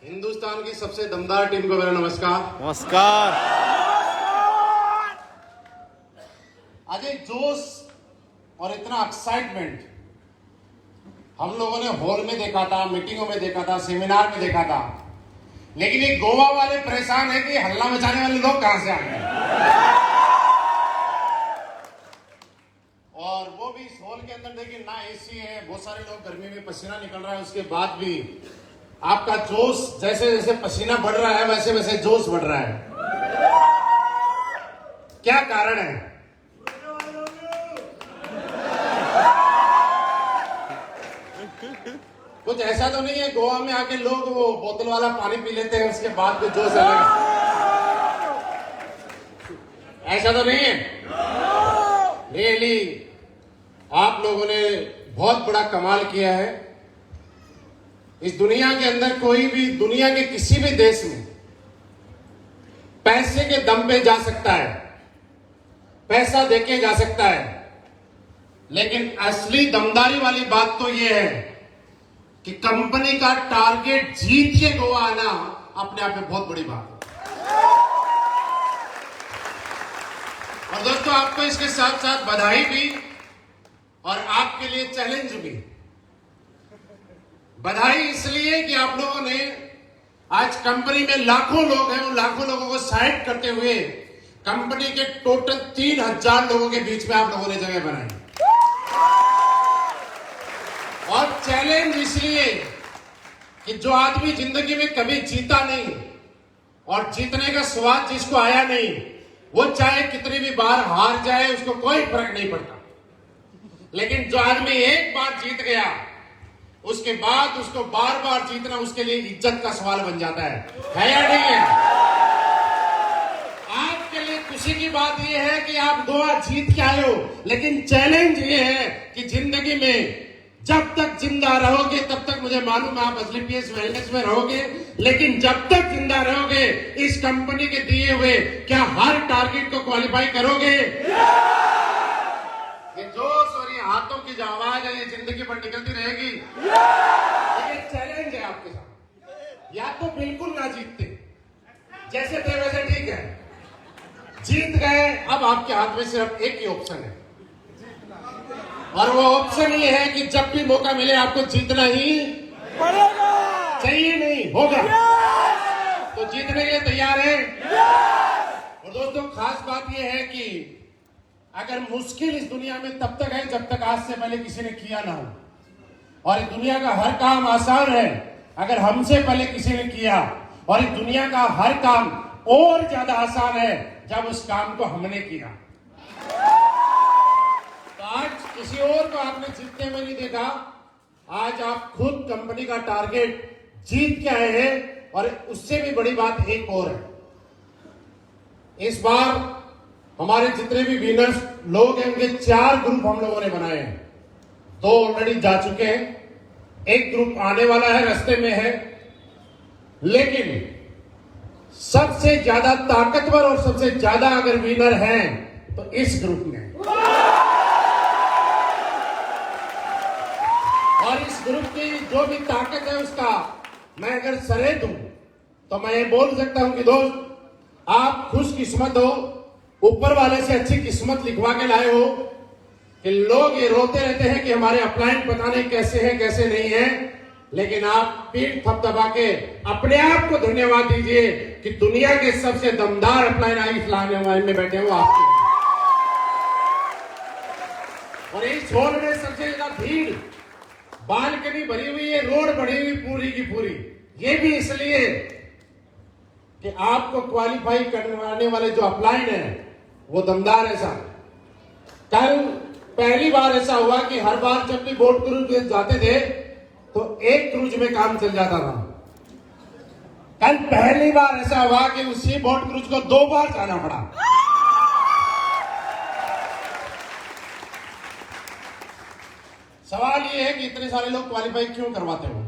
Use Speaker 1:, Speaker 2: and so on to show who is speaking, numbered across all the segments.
Speaker 1: हिंदुस्तान की सबसे दमदार टीम को मेरा नमस्कार।
Speaker 2: नमस्कार।
Speaker 1: आज एक जोश और इतना एक्साइटमेंट हम लोगों ने हॉल में देखा था, मीटिंगों में देखा था, सेमिनार में देखा था, लेकिन ये गोवा वाले परेशान है कि हल्ला मचाने वाले लोग कहां से आ गए। और वो भी इस हॉल के अंदर देखिए ना एसी है, बहुत सारे लोग गर्मी में पसीना निकल रहा है, उसके बाद भी आपका जोश जैसे जैसे पसीना बढ़ रहा है वैसे वैसे जोश बढ़ रहा है। क्या कारण है? कुछ ऐसा तो नहीं है गोवा में आके लोग वो बोतल वाला पानी पी लेते हैं उसके बाद कुछ जोश आएगा, ऐसा तो नहीं है। रियली आप लोगों ने बहुत बड़ा कमाल किया है। इस दुनिया के अंदर कोई भी दुनिया के किसी भी देश में पैसे के दम पे जा सकता है, पैसा देके जा सकता है, लेकिन असली दमदारी वाली बात तो यह है कि कंपनी का टारगेट जीत के गोवा आना अपने आप में बहुत बड़ी बात है। और दोस्तों आपको इसके साथ साथ बधाई भी और आपके लिए चैलेंज भी। बधाई इसलिए कि आप लोगों ने आज कंपनी में लाखों लोग हैं, उन लाखों लोगों को साइड करते हुए कंपनी के टोटल 3000 लोगों के बीच में आप लोगों ने जगह बनाई। और चैलेंज इसलिए कि जो आदमी जिंदगी में कभी जीता नहीं और जीतने का स्वाद जिसको आया नहीं, वो चाहे कितनी भी बार हार जाए उसको कोई फर्क नहीं पड़ता, लेकिन जो आदमी एक बार जीत गया उसके बाद उसको बार बार जीतना उसके लिए इज्जत का सवाल बन जाता है या नहीं है? आपके लिए खुशी की बात यह है कि आप गोवा जीत के आए हो, लेकिन चैलेंज ये है कि जिंदगी में जब तक जिंदा रहोगे तब तक मुझे मालूम है आप एसलीपीएस वेलनेस में रहोगे, लेकिन जब तक जिंदा रहोगे इस कंपनी के दिए हुए क्या हर टारगेट को क्वालिफाई करोगे? ये जोश और ये हाथों की जो आवाज है ये जिंदगी पर निकलती रहेगी। ये चैलेंज है आपके साथ। या तो बिल्कुल ना जीतते, जैसे थे वैसे ठीक है, जीत गए, अब आपके हाथ में सिर्फ एक ही ऑप्शन है और वो ऑप्शन ये है कि जब भी मौका मिले आपको जीतना ही पड़ेगा, चाहिए नहीं होगा। तो जीतने के लिए तैयार है। और दोस्तों खास बात ये है कि अगर मुश्किल इस दुनिया में तब तक है जब तक आज से पहले किसी ने किया ना हो, और इस दुनिया का हर काम आसान है अगर हमसे पहले किसी ने किया, और इस दुनिया का हर काम और ज्यादा आसान है जब उस काम को हमने किया। तो आज किसी और को आपने जीतते हुए नहीं देखा, आज आप खुद कंपनी का टारगेट जीत के आए हैं। और उससे भी बड़ी बात एक और है, इस बार हमारे जितने भी विनर्स लोग हैं उनके 4 ग्रुप हम लोगों ने बनाए हैं। 2 ऑलरेडी जा चुके हैं, एक ग्रुप आने वाला है, रास्ते में है, लेकिन सबसे ज्यादा ताकतवर और सबसे ज्यादा अगर विनर हैं तो इस ग्रुप में। और इस ग्रुप की जो भी ताकत है उसका मैं अगर सरेह दूं तो मैं ये बोल सकता हूं कि दोस्त आप खुशकिस्मत हो, ऊपर वाले से अच्छी किस्मत लिखवा के लाए हो कि लोग ये रोते रहते हैं कि हमारे अपलाइन पता नहीं कैसे हैं कैसे नहीं है, लेकिन आप पीठ थपथपा के अपने आप को धन्यवाद दीजिए कि दुनिया के सबसे दमदार अपलाइन आई में बैठे हो आपके। और इस हॉल में सबसे ज्यादा भीड़, बालकनी भरी हुई है, रोड बढ़ी हुई पूरी की पूरी, ये भी इसलिए कि आपको क्वालिफाई करवाने वाले जो अपलाइन है वो दमदार है साहब। कल पहली बार ऐसा हुआ कि हर बार जब भी बोट क्रूज जाते थे तो एक क्रूज में काम चल जाता था। कल पहली बार ऐसा हुआ कि उसी बोट क्रूज को 2 बार जाना पड़ा। सवाल ये है कि इतने सारे लोग क्वालिफाई क्यों करवाते हो?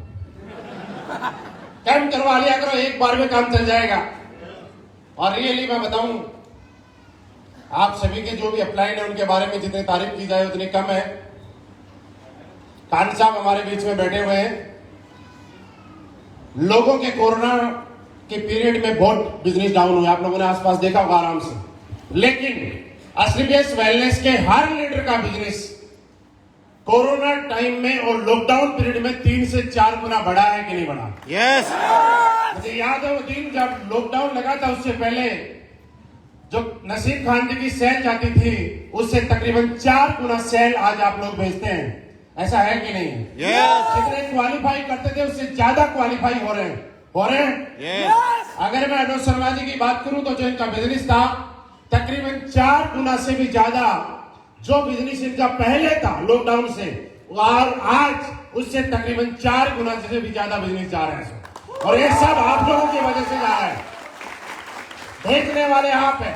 Speaker 1: कैम करवा लिया करो, एक बार में काम चल जाएगा। और रियली मैं बताऊं, आप सभी के जो भी अप्लाइड है उनके बारे में जितनी तारीफ की जाए उतनी कम है। कान साहब हमारे बीच में बैठे हुए हैं, लोगों के कोरोना के पीरियड में बहुत बिजनेस डाउन हुआ, आप लोगों ने आसपास देखा होगा आराम से, लेकिन एसलीपीएस वेलनेस के हर लीडर का बिजनेस कोरोना टाइम में और लॉकडाउन पीरियड में 3 से 4 गुना बढ़ा है कि नहीं बढ़ा?
Speaker 2: यस।
Speaker 1: मुझे याद है वो दिन जब लॉकडाउन लगा था, उससे पहले जो नसीब खान जी की सेल जाती थी उससे तकरीबन 4 गुना सेल आज आप लोग भेजते हैं, ऐसा है कि नहीं?
Speaker 2: यस।
Speaker 1: जितने क्वालिफाई करते थे उससे ज्यादा क्वालिफाई हो रहे हैं।
Speaker 2: यस।
Speaker 1: अगर मैं अनोज शर्मा जी की बात करूं तो जो इनका बिजनेस था तकरीबन 4 गुना से भी ज्यादा जो बिजनेस इनका पहले था लॉकडाउन से, और आज उससे तकरीबन 4 गुना से भी ज्यादा बिजनेस जा रहा है, और ये सब आप लोगों की वजह से जा रहा है। देखने वाले आप हैं।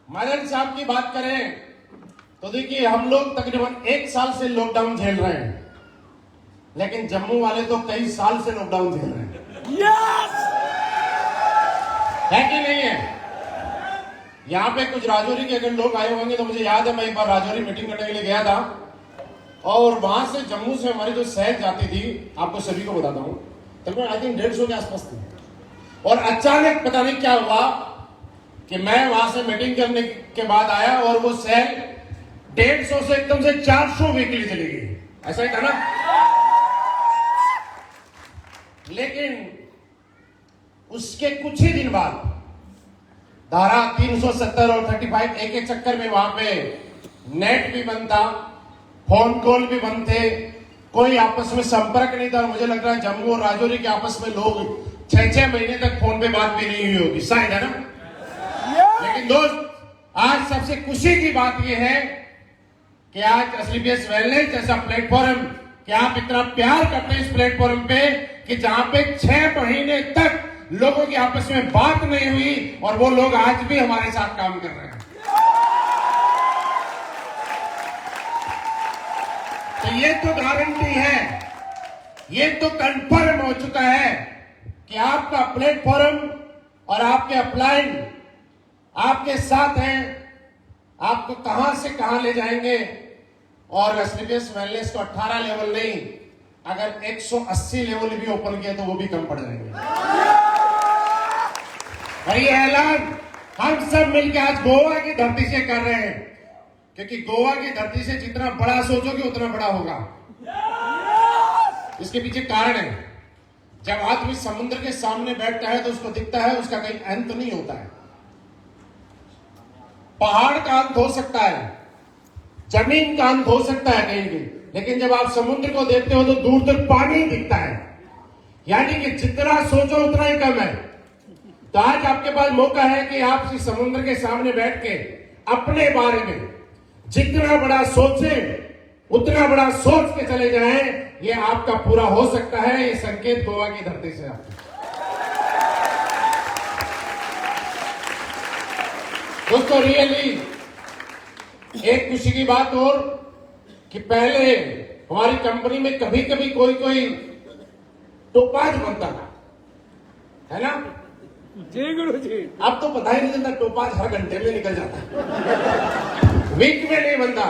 Speaker 1: मदन साहब की बात करें तो देखिए हम लोग तकरीबन 1 साल से लॉकडाउन झेल रहे हैं, लेकिन जम्मू वाले तो कई साल से लॉकडाउन झेल रहे हैं। है कि नहीं है? यहाँ पे कुछ राजौरी के अगर लोग आए होंगे तो मुझे याद है मैं एक बार राजौरी मीटिंग करने के लिए गया था, और वहां से जम्मू से हमारी जो सहज जाती थी, आपको सभी को बताता हूँ, तकरीबन आई थिंक 150 के आसपास थी, और अचानक पता नहीं क्या हुआ कि मैं वहां से मीटिंग करने के बाद आया और वो सेल 150 से एकदम से 400 वीकली चली गई, ऐसा ही था ना? लेकिन उसके कुछ ही दिन बाद धारा 370 और 35 एक एक चक्कर में वहां पे नेट भी बंद था, फोन कॉल भी बंद थे, कोई आपस में संपर्क नहीं था, और मुझे लग रहा है जम्मू और राजौरी के आपस में लोग 6-6 महीने तक फोन पे बात भी नहीं हुई होगी, शायद, है ना? लेकिन दोस्त आज सबसे खुशी की बात यह है कि आज एसलीपीएस वेलनेस जैसा प्लेटफॉर्म, कि आप इतना प्यार करते हैं इस प्लेटफॉर्म पे कि जहां पे 6 महीने तक लोगों की आपस में बात नहीं हुई, और वो लोग आज भी हमारे साथ काम कर रहे हैं। तो ये तो गारंटी है, ये तो कंफर्म हो चुका है कि आपका प्लेटफॉर्म और आपके अपलाइन आपके साथ हैं, आपको कहां से कहां ले जाएंगे, और एसलीपीएस वेलनेस को 18 लेवल नहीं, अगर 180 लेवल भी ओपन किया तो वो भी कम पड़ जाएंगे। और ये ऐलान हम सब मिलकर आज गोवा की धरती से कर रहे हैं, क्योंकि गोवा की धरती से जितना बड़ा सोचोगे उतना बड़ा होगा। इसके पीछे कारण है, जब आदमी समुद्र के सामने बैठता है तो उसको दिखता है उसका कहीं अंत नहीं होता है। पहाड़ का अंत हो सकता है, जमीन का अंत हो सकता है कहीं भी, लेकिन जब आप समुद्र को देखते हो तो दूर तक पानी ही दिखता है, यानी कि जितना सोचो उतना ही कम है। तो आज आपके पास मौका है कि आप इस समुद्र के सामने बैठ के अपने बारे में जितना बड़ा सोचें उतना बड़ा सोच के चले जाएं, ये आपका पूरा हो सकता है। ये संकेत गोवा की धरती से आपको। दोस्तों रियली एक खुशी की बात और कि पहले हमारी कंपनी में कभी कभी कोई टोपाज बनता था, है ना?
Speaker 3: जी गुरु जी।
Speaker 1: अब तो पता ही नहीं चलता, टोपाज हर घंटे में निकल जाता है, वीक में नहीं बनता,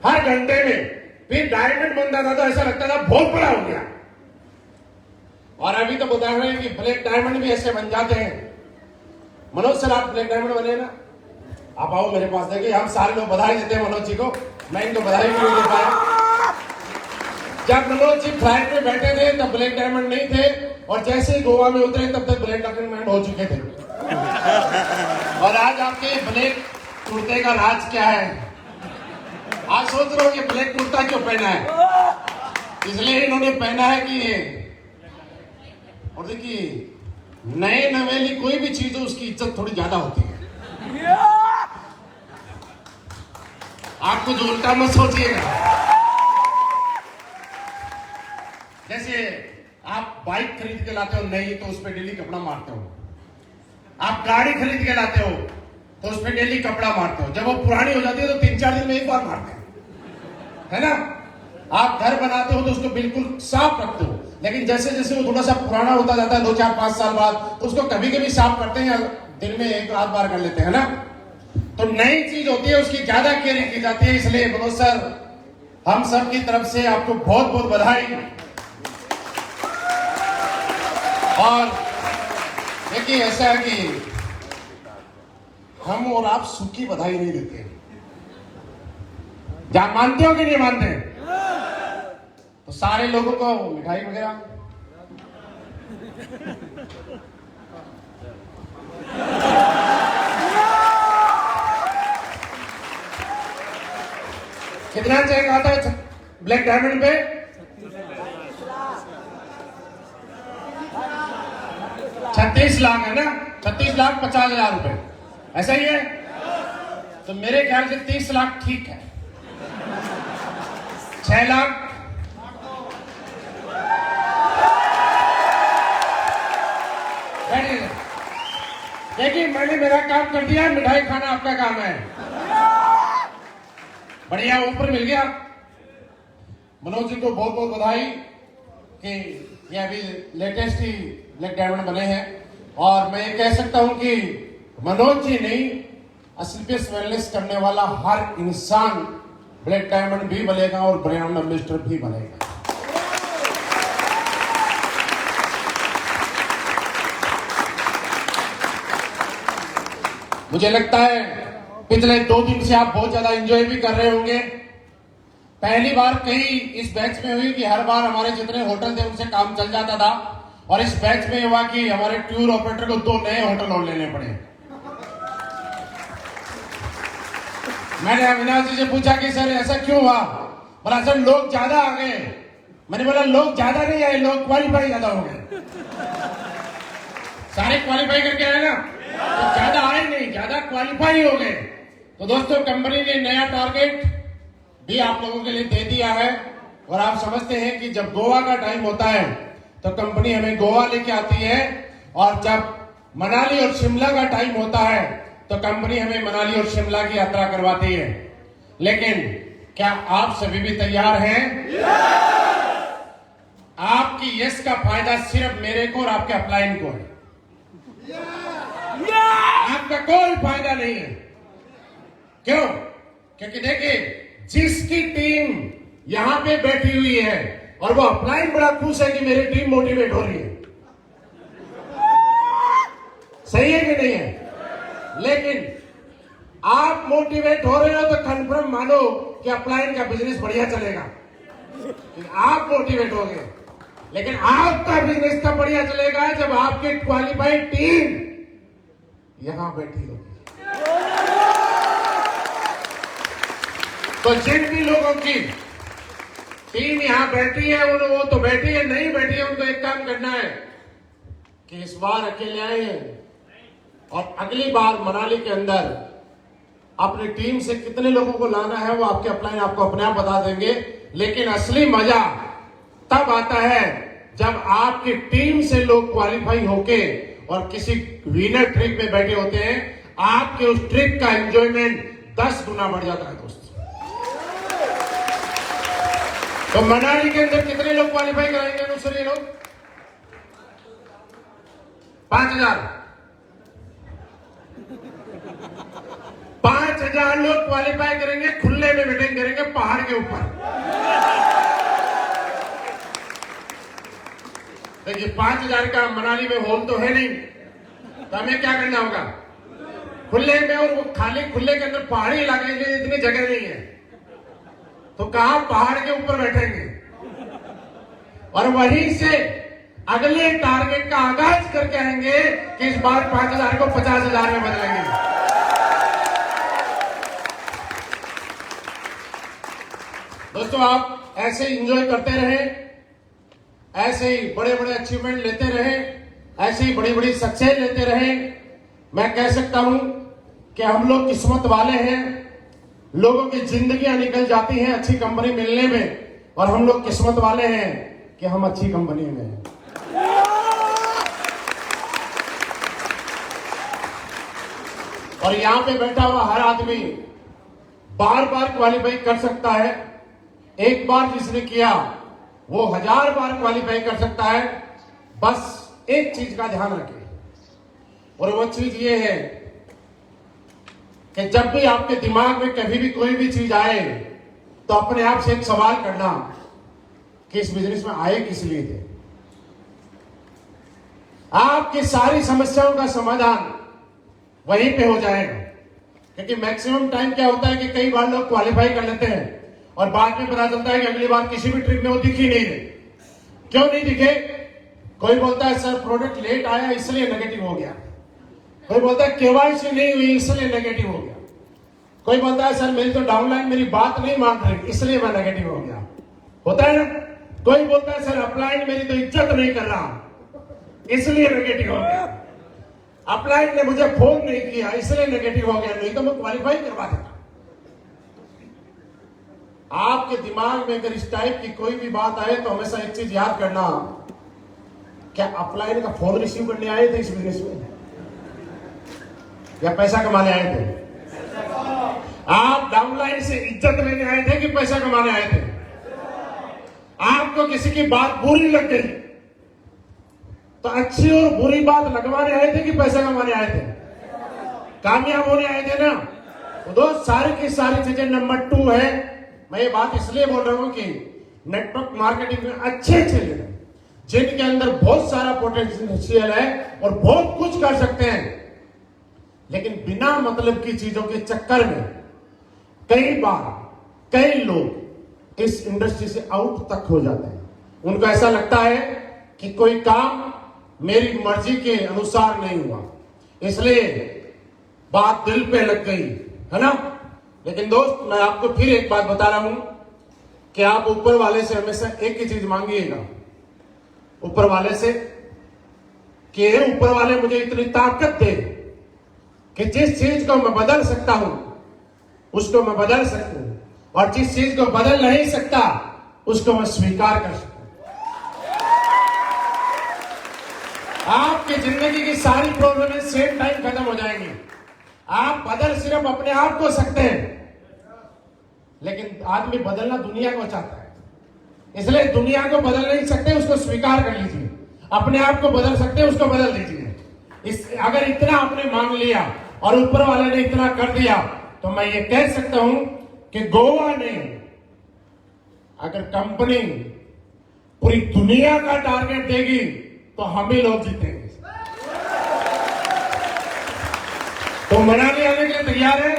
Speaker 1: हर घंटे में। फिर डायमंड बनता था तो ऐसा लगता था बहुत बड़ा हो गया, और अभी तो बता रहे हैं कि ब्लैक डायमंड भी ऐसे बन जाते हैं। मनोज सर आप ब्लैक डायमंड बने ना, आप आओ मेरे पास। देखिए हम सारे लोग बधाई देते हैं मनोज जी को, मैं इनको बधाई भी नहीं दे पाया। जब मनोज जी फ्लाइट में बैठे थे तब ब्लैक डायमंड नहीं थे, और जैसे ही गोवा में उतरे तब तक ब्लैक डायमंड हो चुके थे। और आज आपके ब्लैक कुर्ते का राज क्या है? आज सोच रहे हो कि ब्लैक कुर्ता क्यों पहना है? इसलिए इन्होंने पहना है कि ये, और देखिए नए नवेली कोई भी चीज हो उसकी इज्जत थोड़ी ज्यादा होती है। आप कुछ उल्टा मत सोचिएगा। जैसे आप बाइक खरीद के लाते हो नई तो उस पर डेली कपड़ा मारते हो, आप गाड़ी खरीद के लाते हो तो उस पर डेली कपड़ा मारते हो, जब वो पुरानी हो जाती है तो 3-4 दिन में एक बार मारते हैं, है ना? आप घर बनाते हो तो उसको बिल्कुल साफ रखते हो, लेकिन जैसे जैसे वो थोड़ा सा पुराना होता जाता है 2-4-5 साल बाद तो उसको कभी कभी साफ करते हैं, दिन में 1-8 बार कर लेते हैं ना। तो नई चीज होती है उसकी ज्यादा केयरिंग की जाती है। इसलिए मनोज सर हम सब की तरफ से आपको बहुत बहुत बधाई। और देखिए ऐसा है कि हम और आप सुख की बधाई नहीं देते। जहां मानते हो कि नहीं मानते, तो सारे लोगों को मिठाई वगैरह कितना चेक आता है ब्लैक डायमंड पे? 36 लाख है ना, 36,50,000 रुपए, ऐसा ही है। तो मेरे ख्याल से 30 लाख ठीक है। 6 लाख देखिए, मैंने मेरा काम कर दिया, मिठाई खाना आपका काम है। बढ़िया ऊपर मिल गया। मनोज जी को बहुत बहुत बधाई कि ये अभी लेटेस्ट ही ब्लैक डायमंड बने हैं। और मैं ये कह सकता हूं कि मनोज जी नहीं, स्लीपियस वेलनेस करने वाला हर इंसान ब्लैक डायमंड भी बनेगा और ब्रांड एम्बेसडर भी बनेगा। मुझे लगता है पिछले 2 दिन से आप बहुत ज्यादा एंजॉय भी कर रहे होंगे। पहली बार कहीं इस बैच में हुई कि हर बार हमारे जितने होटल थे उनसे काम चल जाता था, और इस बैच में हुआ कि हमारे टूर ऑपरेटर को 2 नए होटल और लेने पड़े। मैंने अविनाश जी से पूछा कि सर ऐसा क्यों हुआ? बोला सर लोग ज्यादा आ गए। मैंने बोला लोग ज्यादा नहीं आए, लोग क्वालिफाई ज्यादा हो गए। सारे क्वालिफाई करके आए ना, तो ज्यादा आए नहीं, ज्यादा क्वालिफाई हो गए। तो दोस्तों, कंपनी ने नया टारगेट भी आप लोगों के लिए दे दिया है। और आप समझते हैं कि जब गोवा का टाइम होता है तो कंपनी हमें गोवा लेके आती है, और जब मनाली और शिमला का टाइम होता है तो कंपनी हमें मनाली और शिमला की यात्रा करवाती है। लेकिन क्या आप सभी भी तैयार हैं? आपकी यस का फायदा सिर्फ मेरे को और आपके अपलाइन को है, आपका कोई फायदा नहीं है। क्यों? क्योंकि देखिए, जिसकी टीम यहां पे बैठी हुई है और वो अपलाइन बड़ा खुश है कि मेरी टीम मोटिवेट हो रही है, सही है कि नहीं है? लेकिन आप मोटिवेट हो रहे हो तो कंफर्म मानो कि अपलाइन का बिजनेस बढ़िया चलेगा, आप मोटिवेट हो गए। लेकिन आपका बिजनेस तब बढ़िया चलेगा जब आपकी क्वालिफाइड टीम यहां बैठी होगी। तो जिन भी लोगों की टीम यहां बैठी है, वो तो बैठी है, नहीं बैठी है, उनको एक काम करना है कि इस बार अकेले आए हैं और अगली बार मनाली के अंदर अपनी टीम से कितने लोगों को लाना है वो आपके अपलाइन आपको अपने आप बता देंगे। लेकिन असली मजा तब आता है जब आपकी टीम से लोग क्वालिफाई होके और किसी विनर ट्रिप में बैठे होते हैं, आपके उस ट्रिप का एंजॉयमेंट 10 गुना बढ़ जाता है दोस्त। तो मनाली के अंदर कितने लोग क्वालिफाई कराएंगे अनुसर ये लोग? 5,000 5,000 लोग क्वालिफाई करेंगे, खुले में मीटिंग करेंगे पहाड़ के ऊपर। देखिए 5,000 का मनाली में होल तो है नहीं, तो हमें क्या करना होगा? खुले में, और वो खाली खुले के अंदर पहाड़ी इलाके के लिए इतनी जगह नहीं है, तो कहां? पहाड़ के ऊपर बैठेंगे और वहीं से अगले टारगेट का आगाज करके आएंगे कि इस बार 5,000 को 50,000 में बदलेंगे। दोस्तों, आप ऐसे एंजॉय करते रहें, ऐसे ही बड़े बड़े अचीवमेंट लेते रहें, ऐसे ही बड़ी बड़ी सक्सेस लेते रहें। मैं कह सकता हूं कि हम लोग किस्मत वाले हैं, लोगों की जिंदगियां निकल जाती हैं अच्छी कंपनी मिलने में, और हम लोग किस्मत वाले हैं कि हम अच्छी कंपनी में हैं। और यहां पे बैठा हुआ हर आदमी बार बार क्वालिफाई कर सकता है। एक बार जिसने किया वो 1000 बार क्वालिफाई कर सकता है। बस एक चीज का ध्यान रखें, और वो चीज ये है कि जब भी आपके दिमाग में कभी भी कोई भी चीज आए तो अपने आप से एक सवाल करना कि इस बिजनेस में आए किस लिए थे। आपकी सारी समस्याओं का समाधान वहीं पे हो जाएगा। क्योंकि मैक्सिमम टाइम क्या होता है कि कई बार लोग क्वालिफाई कर लेते हैं और बाद में पता चलता है कि अगली बार किसी भी ट्रिप में वो दिख ही नहीं रहे। क्यों नहीं दिखे? कोई बोलता है सर प्रोडक्ट लेट आया इसलिए नेगेटिव हो गया, कोई बोलता है केवाईसी नहीं हुई इसलिए नेगेटिव हो गया, कोई बोलता है सर मेरी तो डाउनलाइन मेरी बात नहीं मान रही इसलिए मैं नेगेटिव हो गया। होता है ना? कोई बोलता है सर अपलाइन मेरी तो इज्जत नहीं कर रहा इसलिए नेगेटिव हो गया, अपलाइन ने मुझे फोन नहीं किया इसलिए नेगेटिव हो गया, नहीं तो मैं क्वालिफाई करवा देता। आपके दिमाग में अगर इस टाइप की कोई भी बात आए तो हमेशा एक चीज याद करना, क्या अपलाइन का फोन रिसीव करने आए थे इस बिजनेस में या पैसा कमाने आए थे? आप डाउनलाइन से इज्जत लेने आए थे कि पैसा कमाने आए थे? आपको किसी की बात बुरी लग गई तो अच्छी और बुरी बात लगवाने आए थे कि पैसा कमाने आए थे? कामयाब होने आए थे ना? तो दोस्त सारी की सारी चीजें नंबर 2 है। मैं ये बात इसलिए बोल रहा हूं कि नेटवर्क मार्केटिंग में अच्छे लीडर जिनके अंदर बहुत सारा पोटेंशियल है और बहुत कुछ कर सकते हैं, लेकिन बिना मतलब की चीजों के चक्कर में कई बार कई लोग इस इंडस्ट्री से आउट तक हो जाते हैं। उनको ऐसा लगता है कि कोई काम मेरी मर्जी के अनुसार नहीं हुआ इसलिए बात दिल पे लग गई, है ना? लेकिन दोस्त मैं आपको फिर एक बात बता रहा हूं कि आप ऊपर वाले से हमेशा एक ही चीज मांगिएगा, ऊपर वाले से कि ऊपर वाले मुझे इतनी ताकत दे कि जिस चीज को मैं बदल सकता हूं उसको मैं बदल सकूं और जिस चीज को बदल नहीं सकता उसको मैं स्वीकार कर सकूं। आपकी जिंदगी की सारी प्रॉब्लमें सेम टाइम खत्म हो जाएंगी। आप बदल सिर्फ अपने आप को सकते हैं, लेकिन आदमी बदलना दुनिया को चाहता है, इसलिए दुनिया को बदल नहीं सकते, उसको स्वीकार कर लीजिए। अपने आप को बदल सकते हैं, उसको बदल दीजिए। अगर इतना आपने मांग लिया और ऊपर वाले ने इतना कर दिया तो मैं ये कह सकता हूं कि गोवा ने अगर कंपनी पूरी दुनिया का टारगेट देगी तो हम ही लोग जीतेंगे। तो मनाली आने के लिए तैयार है?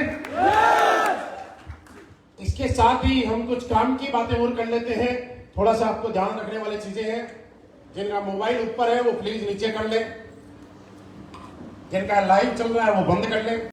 Speaker 1: इसके साथ ही हम कुछ काम की बातें और कर लेते हैं। थोड़ा सा आपको ध्यान रखने वाली चीजें हैं। जिनका मोबाइल ऊपर है वो प्लीज नीचे कर ले, जिनका लाइव चल रहा है वो बंद कर ले।